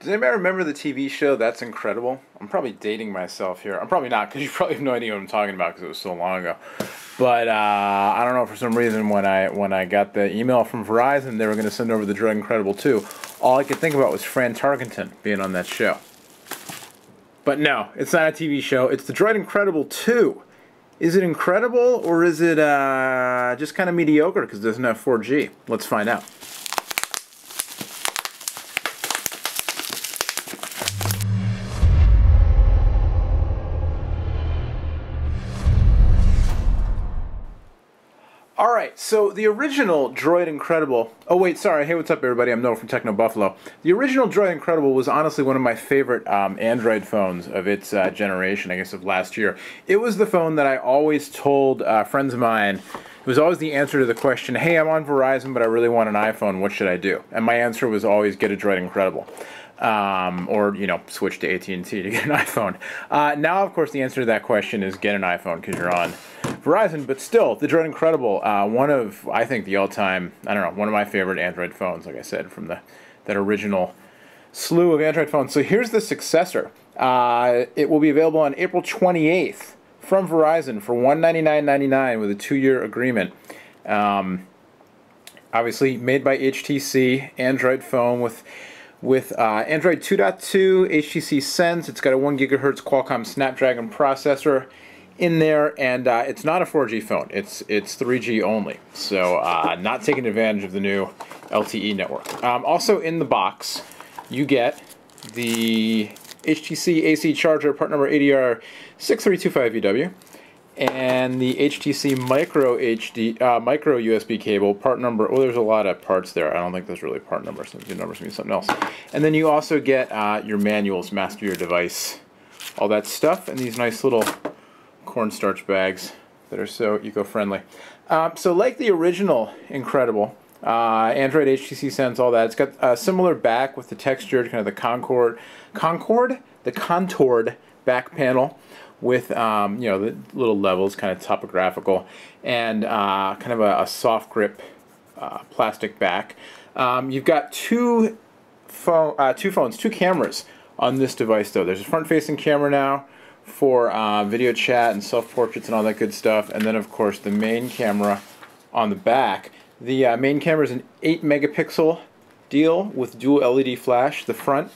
Does anybody remember the TV show That's Incredible? I'm probably dating myself here. I'm probably not, because you probably have no idea what I'm talking about because it was so long ago. But I don't know, for some reason when I got the email from Verizon they were going to send over the Droid Incredible 2, all I could think about was Fran Tarkenton being on that show. But no, it's not a TV show. It's the Droid Incredible 2. Is it incredible, or is it just kind of mediocre because it doesn't have 4G? Let's find out. Alright, so the original Droid Incredible... Oh wait, sorry, hey, what's up everybody? I'm Noah from Techno Buffalo. The original Droid Incredible was honestly one of my favorite Android phones of its generation, I guess of last year. It was the phone that I always told friends of mine. It was always the answer to the question, hey, I'm on Verizon, but I really want an iPhone, what should I do? And my answer was always get a Droid Incredible. Or, you know, switch to AT&T to get an iPhone. Now, of course, the answer to that question is get an iPhone because you're on Verizon, but still, the Droid Incredible, one of, I think, the all-time, I don't know, one of my favorite Android phones, like I said, from that original slew of Android phones. So here's the successor. It will be available on April 28th from Verizon for $199.99 with a 2-year agreement. Obviously, made by HTC, Android phone with Android 2.2, HTC Sense. It's got a 1 GHz Qualcomm Snapdragon processor in there, and it's not a 4G phone. It's 3G only, so not taking advantage of the new LTE network. Also in the box, you get the HTC AC charger, part number ADR6325VW, and the HTC micro USB cable, part number, oh, there's a lot of parts there. I don't think those really part numbers. Some good numbers mean something else. And then you also get your manuals, master your device, all that stuff, and these nice little cornstarch bags that are so eco-friendly. So like the original Incredible, Android, HTC Sense, all that, it's got a similar back with the textured, kind of the contoured back panel with you know, the little levels, kind of topographical, and kind of a soft grip plastic back. You've got two cameras on this device though. There's a front-facing camera now for video chat and self-portraits and all that good stuff, and then of course the main camera on the back. The main camera is an 8 megapixel deal with dual LED flash. The front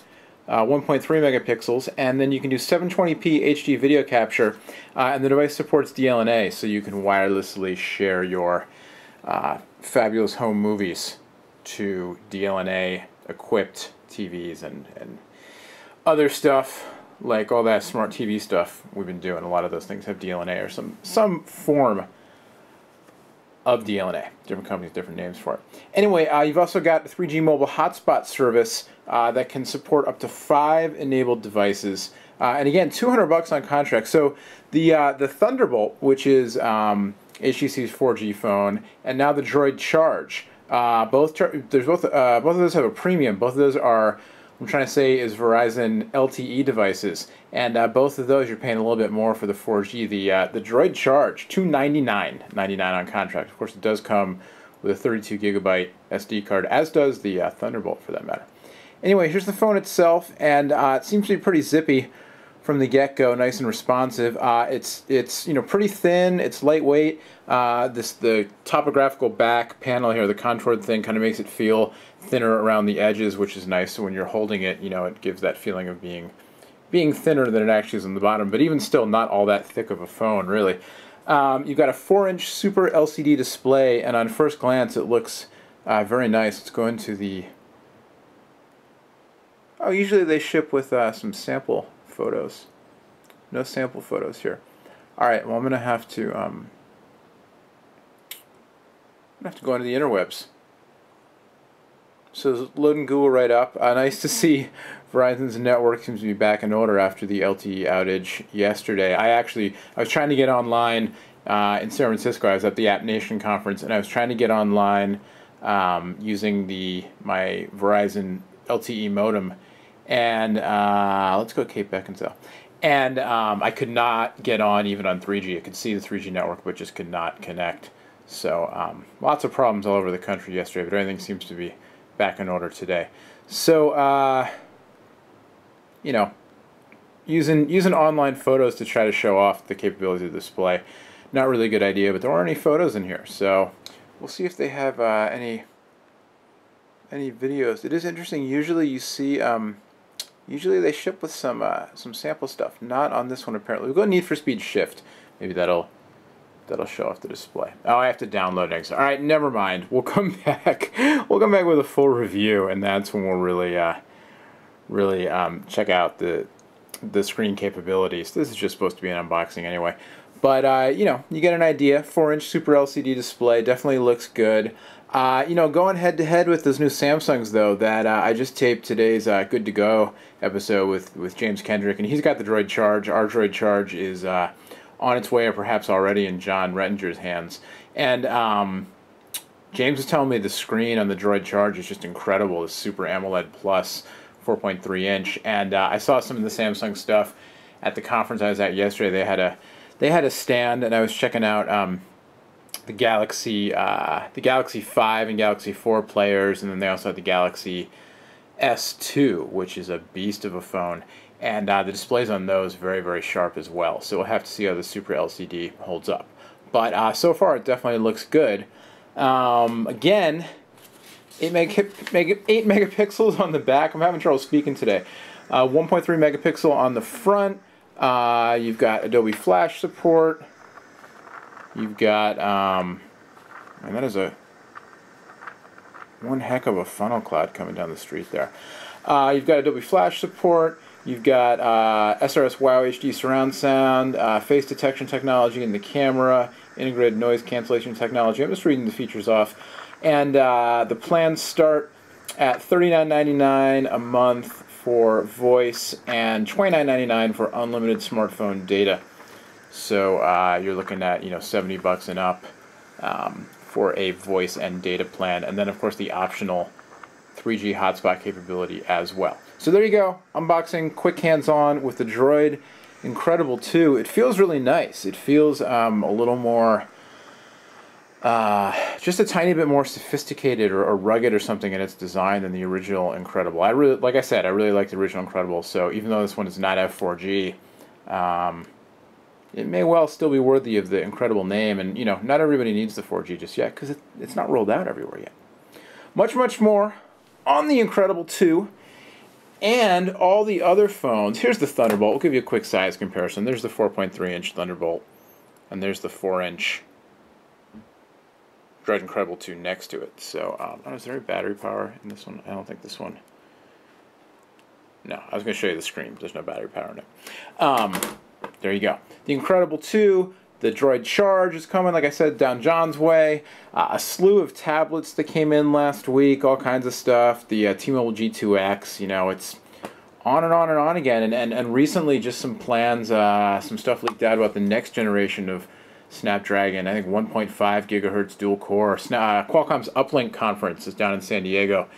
1.3 megapixels, and then you can do 720p HD video capture, and the device supports DLNA, so you can wirelessly share your fabulous home movies to DLNA equipped TVs and other stuff, like all that smart TV stuff we've been doing. A lot of those things have DLNA or some form of DLNA. Different companies, different names for it. Anyway, you've also got a 3G mobile hotspot service that can support up to 5 enabled devices. And again, $200 on contract. So the Thunderbolt, which is HTC's 4G phone, and now the Droid Charge. Both of those have a premium. Both of those are, I'm trying to say, is Verizon LTE devices, and both of those you're paying a little bit more for the 4G. The Droid Charge, $299.99 on contract. Of course, it does come with a 32 gigabyte SD card, as does the Thunderbolt, for that matter. Anyway, here's the phone itself, and it seems to be pretty zippy from the get-go, nice and responsive. It's you know, pretty thin. It's lightweight. The topographical back panel here, the contoured thing, kind of makes it feel thinner around the edges, which is nice. So when you're holding it, you know, it gives that feeling of being thinner than it actually is on the bottom. But even still, not all that thick of a phone, really. You've got a 4-inch Super LCD display, and on first glance, it looks very nice. Let's go into the... Oh, usually they ship with some sample photos. No sample photos here. All right, well, I'm gonna have to go into the interwebs. So loading Google right up. Nice to see Verizon's network seems to be back in order after the LTE outage yesterday. I was trying to get online in San Francisco. I was at the App Nation conference, and I was trying to get online using my Verizon LTE modem. And let's go Cape Beckinsale. And I could not get on even on 3G. I could see the 3G network, but just could not connect. So lots of problems all over the country yesterday, but everything seems to be back in order today. So you know, using online photos to try to show off the capabilities of the display. Not really a good idea, but there aren't any photos in here, so we'll see if they have any videos. It is interesting. Usually you see, usually they ship with some sample stuff. Not on this one apparently. We'll go Need for Speed Shift. Maybe that'll show off the display. Oh, I have to download it. All right, never mind. We'll come back. We'll come back with a full review, and that's when we'll really check out the screen capabilities. This is just supposed to be an unboxing anyway. But, you know, you get an idea. 4-inch Super LCD display. Definitely looks good. You know, going head-to-head with those new Samsungs, though, that I just taped today's Good to Go episode with James Kendrick, and he's got the Droid Charge. Our Droid Charge is on its way, or perhaps already in John Rettinger's hands. And James was telling me the screen on the Droid Charge is just incredible. The Super AMOLED Plus 4.3-inch. And I saw some of the Samsung stuff at the conference I was at yesterday. They had a stand, and I was checking out the Galaxy 5 and Galaxy 4 players, and then they also had the Galaxy S2, which is a beast of a phone, and the displays on those very, very sharp as well. So we'll have to see how the Super LCD holds up. But so far, it definitely looks good. Again, 8 megapixels on the back. I'm having trouble speaking today. 1.3 megapixel on the front. You've got Adobe Flash support. You've got, and that is one heck of a funnel cloud coming down the street there. You've got Adobe Flash support. You've got SRS Wow HD surround sound, face detection technology in the camera, integrated noise cancellation technology. I'm just reading the features off. And the plans start at $39.99 a month for voice and $29.99 for unlimited smartphone data. So you're looking at, you know, $70 and up for a voice and data plan, and then of course the optional 3G hotspot capability as well. So there you go, unboxing, quick hands-on with the Droid. Incredible too. It feels really nice. It feels a little more, just a tiny bit more sophisticated or rugged or something in its design than the original Incredible. Like I said, I really like the original Incredible. So even though this one is not F4G, it may well still be worthy of the Incredible name, and you know, not everybody needs the 4G just yet because it's not rolled out everywhere yet. Much more on the Incredible 2 and all the other phones. Here's the Thunderbolt. We'll give you a quick size comparison. There's the 4.3-inch Thunderbolt, and there's the 4-inch Droid Incredible 2 next to it. So, is there any battery power in this one? I don't think this one. No, I was going to show you the screen, but there's no battery power in it. There you go. The Incredible 2, the Droid Charge is coming, like I said, down John's way. A slew of tablets that came in last week, all kinds of stuff. The T-Mobile G2X, you know, it's on and on and on again. And recently, just some plans, some stuff leaked out about the next generation of Snapdragon. I think 1.5 gigahertz dual core. Qualcomm's Uplink conference is down in San Diego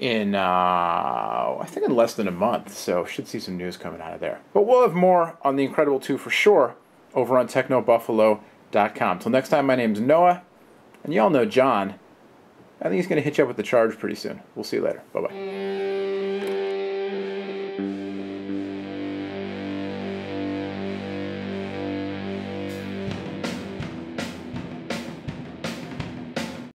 in I think in less than a month, so should see some news coming out of there. But we'll have more on the Incredible 2 for sure over on technobuffalo.com. Till next time, my name's Noah, and y'all know John. I think he's going to hit you up with the Charge pretty soon. We'll see you later. Bye-bye.